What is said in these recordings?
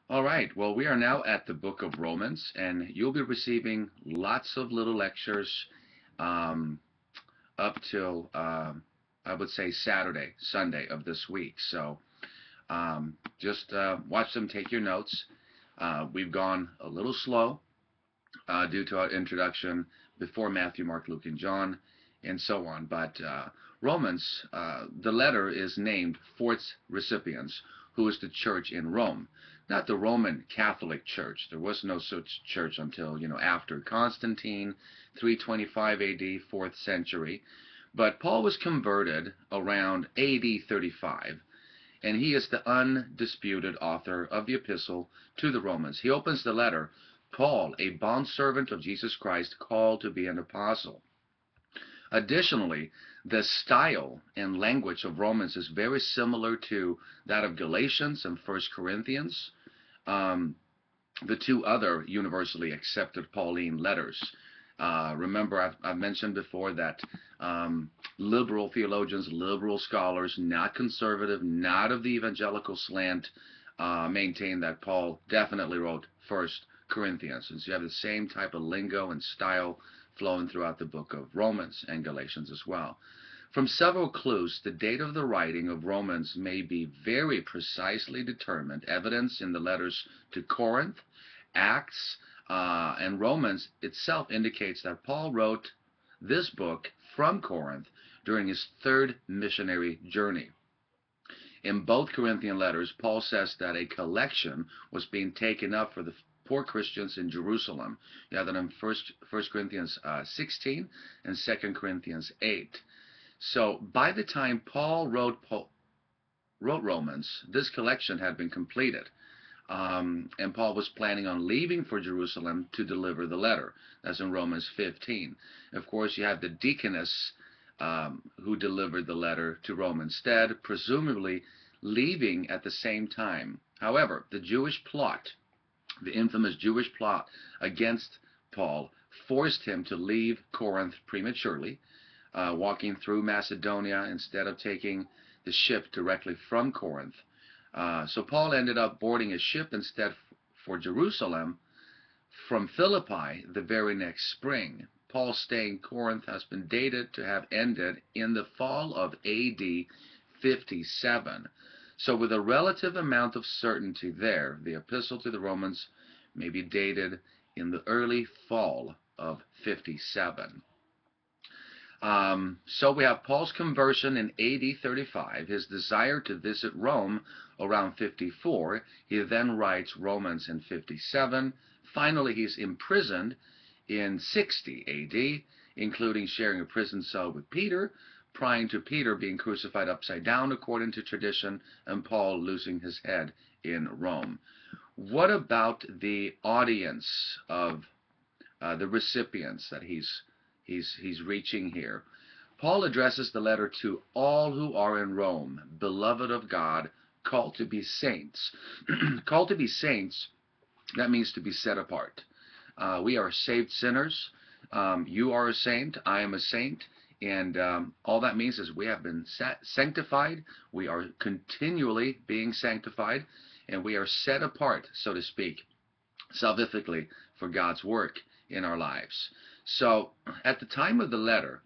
All right, well, we are now at the book of Romans, and you'll be receiving lots of little lectures um, up till, I would say, Saturday, Sunday of this week. So just watch them, take your notes. We've gone a little slow due to our introduction before Matthew, Mark, Luke, and John, and so on. But Romans, the letter is named for its recipients, who is the church in Rome, not the Roman Catholic Church. There was no such church until after Constantine, 325 A.D., 4th century. But Paul was converted around A.D. 35, and he is the undisputed author of the epistle to the Romans. He opens the letter, Paul, a bondservant of Jesus Christ, called to be an apostle. Additionally, the style and language of Romans is very similar to that of Galatians and First Corinthians, um, the two other universally accepted Pauline letters. Remember, I've mentioned before that liberal theologians, liberal scholars, not conservative, not of the evangelical slant, maintain that Paul definitely wrote First Corinthians. And so you have the same type of lingo and style flowing throughout the book of Romans and Galatians as well. From several clues, the date of the writing of Romans may be very precisely determined. Evidence in the letters to Corinth, Acts, and Romans itself indicates that Paul wrote this book from Corinth during his third missionary journey. In both Corinthian letters, Paul says that a collection was being taken up for the poor Christians in Jerusalem. You have that in First Corinthians 16 and 2 Corinthians 8. So by the time Paul wrote Romans, this collection had been completed. And Paul was planning on leaving for Jerusalem to deliver the letter. That's in Romans 15. Of course, you have the deaconess who delivered the letter to Rome instead, presumably leaving at the same time. However, the Jewish plot, the infamous Jewish plot against Paul, forced him to leave Corinth prematurely, walking through Macedonia instead of taking the ship directly from Corinth. So Paul ended up boarding a ship instead for Jerusalem from Philippi the very next spring. Paul's stay in Corinth has been dated to have ended in the fall of AD 57. So with a relative amount of certainty there, the epistle to the Romans may be dated in the early fall of 57. So we have Paul's conversion in AD 35, his desire to visit Rome around 54. He then writes Romans in 57. Finally, he's imprisoned in 60 AD, including sharing a prison cell with Peter, prior to Peter being crucified upside down according to tradition, and Paul losing his head in Rome. What about the audience of the recipients that he's reaching here? Paul addresses the letter to all who are in Rome, beloved of God, called to be saints. Called to be saints, that means to be set apart. We are saved sinners. You are a saint. I am a saint. And all that means is we have been sanctified. We are continually being sanctified. And we are set apart, so to speak, salvifically for God's work in our lives. So at the time of the letter,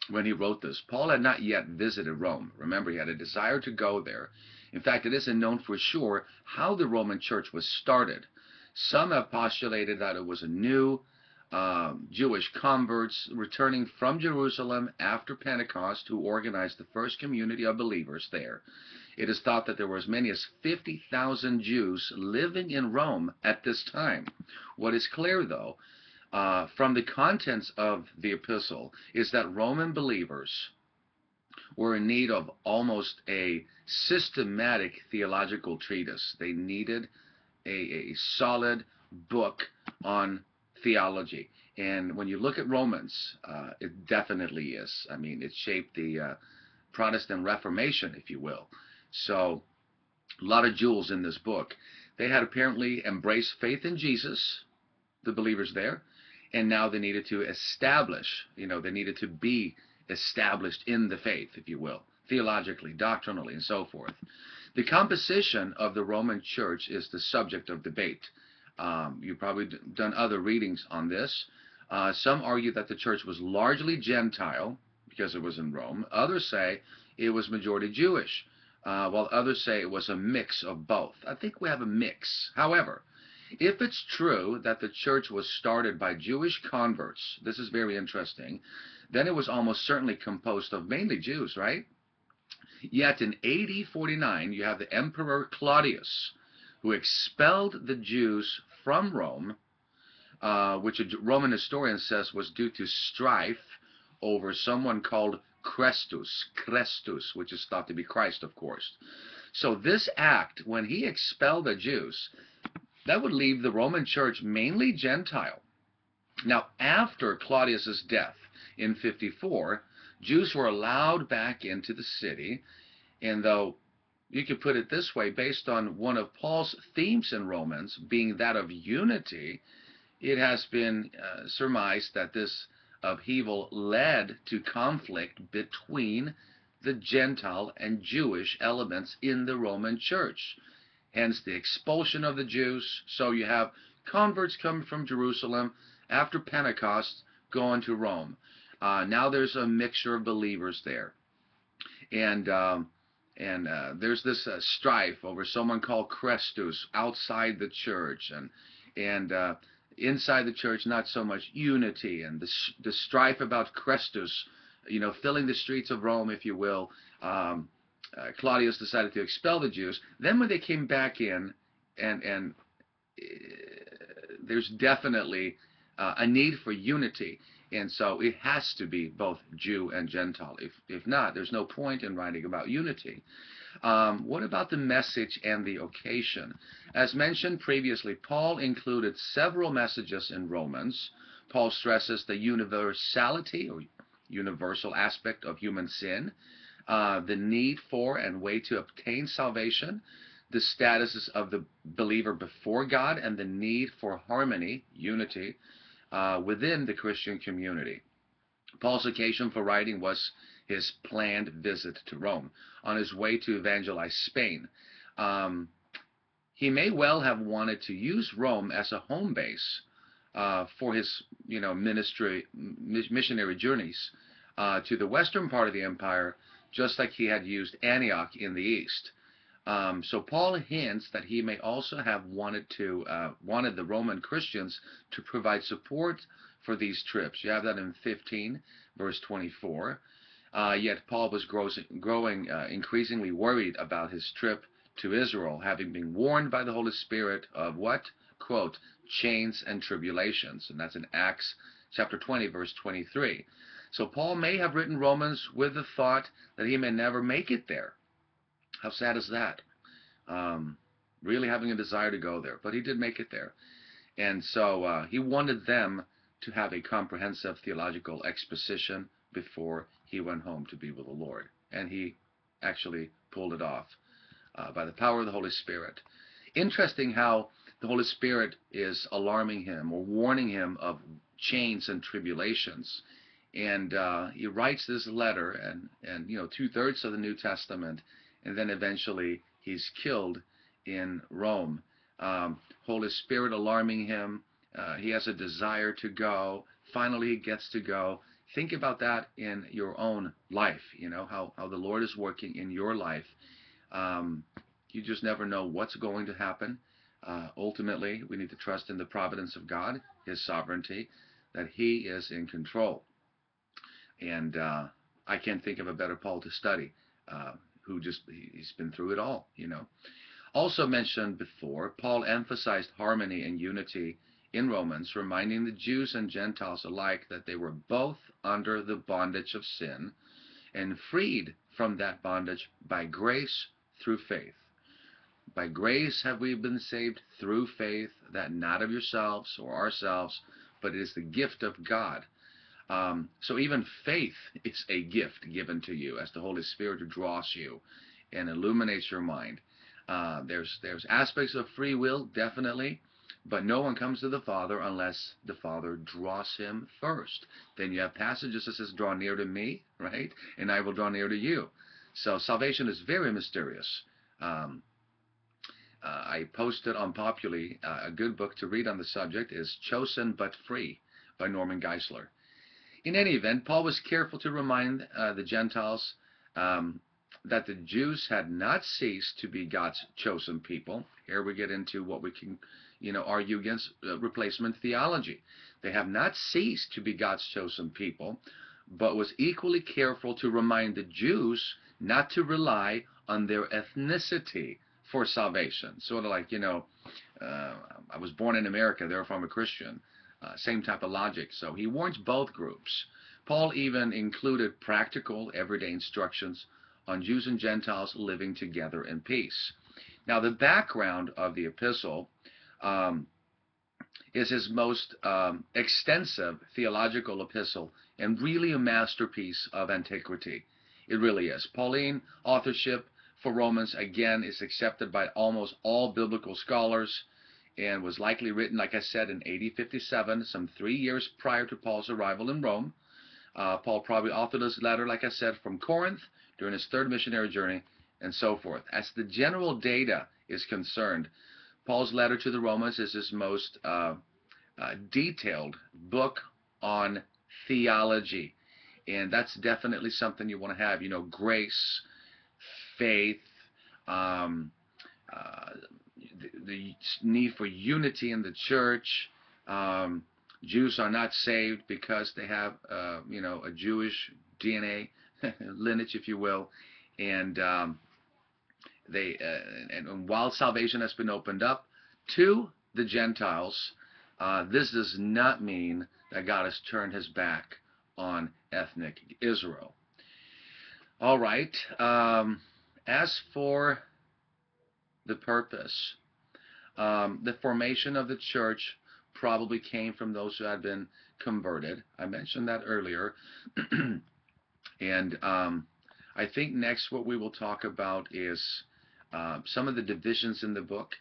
when he wrote this, Paul had not yet visited Rome. Remember, he had a desire to go there. In fact, it isn't known for sure how the Roman church was started. Some have postulated that it was a new Jewish converts returning from Jerusalem after Pentecost who organized the first community of believers there. It is thought that there were as many as 50,000 Jews living in Rome at this time. What is clear, though, from the contents of the epistle is that Roman believers were in need of almost a systematic theological treatise. They needed a solid book on theology. And when you look at Romans, it definitely is. I mean, it shaped the Protestant Reformation, if you will. So a lot of jewels in this book. They had apparently embraced faith in Jesus, the believers there, and now they needed to establish, they needed to be established in the faith, if you will, theologically, doctrinally, and so forth. The composition of the Roman Church is the subject of debate. You've probably done other readings on this. Some argue that the church was largely Gentile because it was in Rome. Others say it was majority Jewish, while others say it was a mix of both. I think we have a mix. However, if it's true that the church was started by Jewish converts, this is very interesting, then it was almost certainly composed of mainly Jews, right? Yet in AD 49, you have the Emperor Claudius, who expelled the Jews from Rome, which a Roman historian says was due to strife over someone called Chrestus, which is thought to be Christ, of course. So this act, when he expelled the Jews, that would leave the Roman church mainly Gentile. Now, after Claudius's death in 54, Jews were allowed back into the city, and though you could put it this way, based on one of Paul's themes in Romans being that of unity, it has been surmised that this upheaval led to conflict between the Gentile and Jewish elements in the Roman church. Hence the expulsion of the Jews. So you have converts coming from Jerusalem after Pentecost going to Rome. Now there's a mixture of believers there. And there's this strife over someone called Chrestus outside the church, and inside the church not so much unity, and the strife about Chrestus, filling the streets of Rome, if you will. Claudius decided to expel the Jews. Then when they came back in, and there's definitely a need for unity. And so it has to be both Jew and Gentile. If not, there's no point in writing about unity. What about the message and the occasion? As mentioned previously, Paul included several messages in Romans. Paul stresses the universality or universal aspect of human sin, the need for and way to obtain salvation, the statuses of the believer before God, and the need for harmony, unity, within the Christian community. Paul's occasion for writing was his planned visit to Rome on his way to evangelize Spain. He may well have wanted to use Rome as a home base for his missionary journeys to the western part of the empire, just like he had used Antioch in the east. So Paul hints that he may also have wanted the Roman Christians to provide support for these trips. You have that in 15, verse 24. Yet Paul was growing increasingly worried about his trip to Israel, having been warned by the Holy Spirit of what? Quote, chains and tribulations. And that's in Acts chapter 20, verse 23. So Paul may have written Romans with the thought that he may never make it there. How sad is that? Really having a desire to go there. But he did make it there. And so he wanted them to have a comprehensive theological exposition before he went home to be with the Lord. And he actually pulled it off by the power of the Holy Spirit. Interesting how the Holy Spirit is alarming him or warning him of chains and tribulations. And he writes this letter, and 2/3 of the New Testament, and then eventually he's killed in Rome. Holy Spirit alarming him. He has a desire to go. Finally, he gets to go. Think about that in your own life, how the Lord is working in your life. You just never know what's going to happen. Ultimately, we need to trust in the providence of God, His sovereignty, that He is in control. And I can't think of a better Paul to study, he's been through it all, Also mentioned before, Paul emphasized harmony and unity in Romans, reminding the Jews and Gentiles alike that they were both under the bondage of sin and freed from that bondage by grace through faith. By grace have we been saved through faith, that not of yourselves or ourselves, but it is the gift of God. So even faith is a gift given to you as the Holy Spirit draws you and illuminates your mind. There's aspects of free will, definitely, but no one comes to the Father unless the Father draws him first. Then you have passages that says, draw near to me, right? And I will draw near to you. So salvation is very mysterious. Um, I posted on Populi a good book to read on the subject is Chosen But Free by Norman Geisler. In any event, Paul was careful to remind the Gentiles um, that the Jews had not ceased to be God's chosen people. Here we get into what we can, argue against replacement theology. They have not ceased to be God's chosen people, but was equally careful to remind the Jews not to rely on their ethnicity for salvation. Sort of like, I was born in America, therefore I'm a Christian. Same type of logic. So he warns both groups. Paul even included practical, everyday instructions on Jews and Gentiles living together in peace. Now, the background of the epistle is his most extensive theological epistle and really a masterpiece of antiquity. It really is. Pauline authorship for Romans, again, is accepted by almost all biblical scholars and was likely written, like I said, in AD 57, some 3 years prior to Paul's arrival in Rome. Paul probably authored this letter, like I said, from Corinth during his third missionary journey and so forth. As the general data is concerned, Paul's letter to the Romans is his most detailed book on theology. And that's definitely something you want to have, grace, faith, the need for unity in the church. Jews are not saved because they have, a Jewish DNA lineage, if you will, and and while salvation has been opened up to the Gentiles, this does not mean that God has turned his back on ethnic Israel. All right. As for the purpose, the formation of the church probably came from those who had been converted. I mentioned that earlier. And I think next what we will talk about is some of the divisions in the book.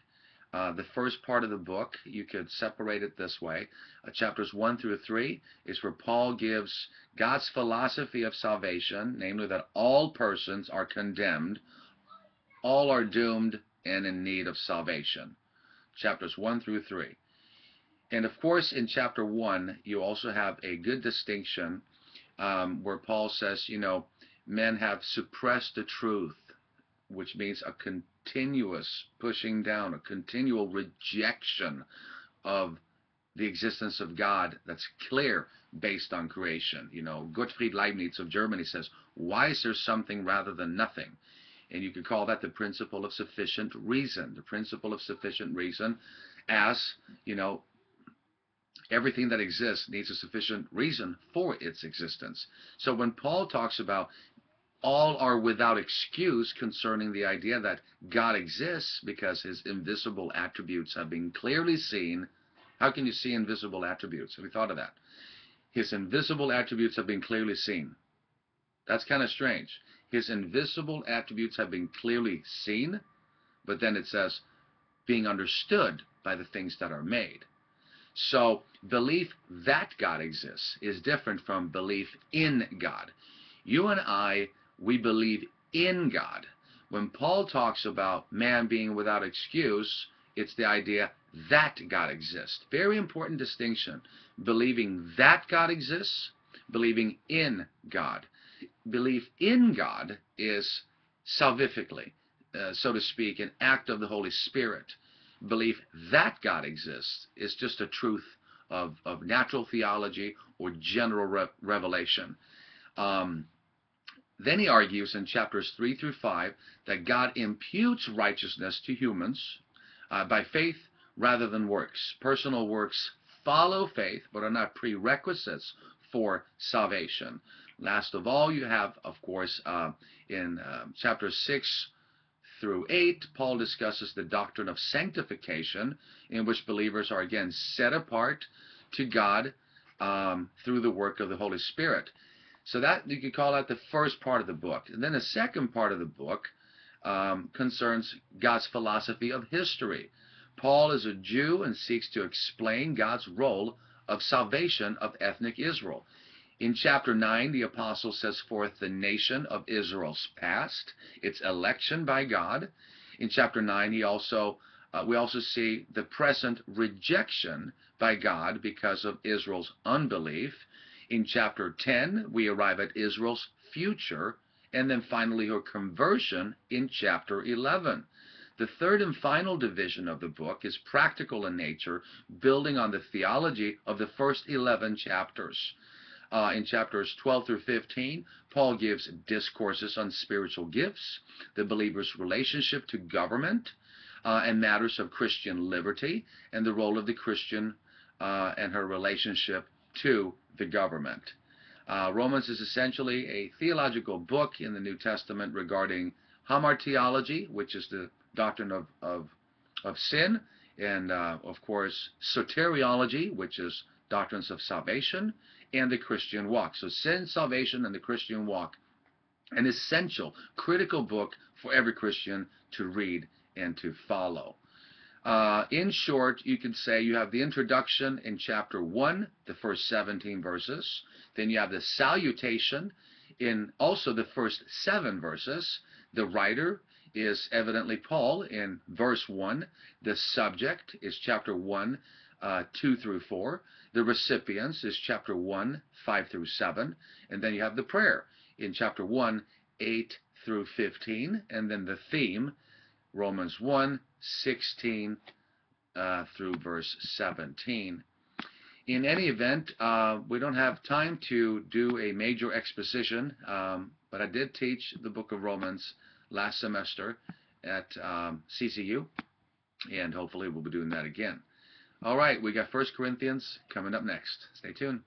The first part of the book, you could separate it this way. Chapters 1 through 3 is where Paul gives God's philosophy of salvation, namely that all persons are condemned, all are doomed and in need of salvation. Chapters 1 through 3. And of course, in chapter 1, you also have a good distinction where Paul says, men have suppressed the truth, which means a continuous pushing down, a continual rejection of the existence of God that's clear based on creation. Gottfried Leibniz of Germany says, why is there something rather than nothing? And you could call that the principle of sufficient reason. The principle of sufficient reason, as, everything that exists needs a sufficient reason for its existence. So when Paul talks about all are without excuse concerning the idea that God exists because his invisible attributes have been clearly seen. How can you see invisible attributes? Have you thought of that? His invisible attributes have been clearly seen. That's kind of strange. His invisible attributes have been clearly seen, but then it says being understood by the things that are made. So belief that God exists is different from belief in God. You and I, we believe in God. When Paul talks about man being without excuse, it's the idea that God exists. Very important distinction. Believing that God exists, believing in God. Belief in God is salvifically, so to speak, an act of the Holy Spirit. Belief that God exists is just a truth of natural theology or general revelation. Then he argues in chapters 3 through 5 that God imputes righteousness to humans by faith rather than works. Personal works follow faith but are not prerequisites for salvation. Last of all, you have, of course, in chapters 6 through 8, Paul discusses the doctrine of sanctification, in which believers are again set apart to God through the work of the Holy Spirit. So that you could call that the first part of the book. And then the second part of the book concerns God's philosophy of history. Paul is a Jew and seeks to explain God's role of salvation of ethnic Israel. In chapter 9, the apostle sets forth the nation of Israel's past, its election by God, In chapter 9, we also see the present rejection by God because of Israel's unbelief. In chapter 10, we arrive at Israel's future, and then finally her conversion in chapter 11. The third and final division of the book is practical in nature, building on the theology of the first 11 chapters. In chapters 12 through 15, Paul gives discourses on spiritual gifts, the believer's relationship to government, and matters of Christian liberty, and the role of the Christian and her relationship to the government. Romans is essentially a theological book in the New Testament regarding hamartiology, which is the doctrine of sin, and of course soteriology, which is doctrines of salvation, and the Christian walk. So sin, salvation, and the Christian walk, an essential, critical book for every Christian to read and to follow. In short, you could say you have the introduction in chapter 1, the first 17 verses. Then you have the salutation in also the first 7 verses. The writer is evidently Paul in verse 1. The subject is chapter 1, 2 through 4. The recipients is chapter 1, 5 through 7. And then you have the prayer in chapter 1, 8 through 15. And then the theme, Romans 1, 16 through verse 17. In any event, we don't have time to do a major exposition, but I did teach the book of Romans last semester at CCU, and hopefully we'll be doing that again. All right, we got 1 Corinthians coming up next. Stay tuned.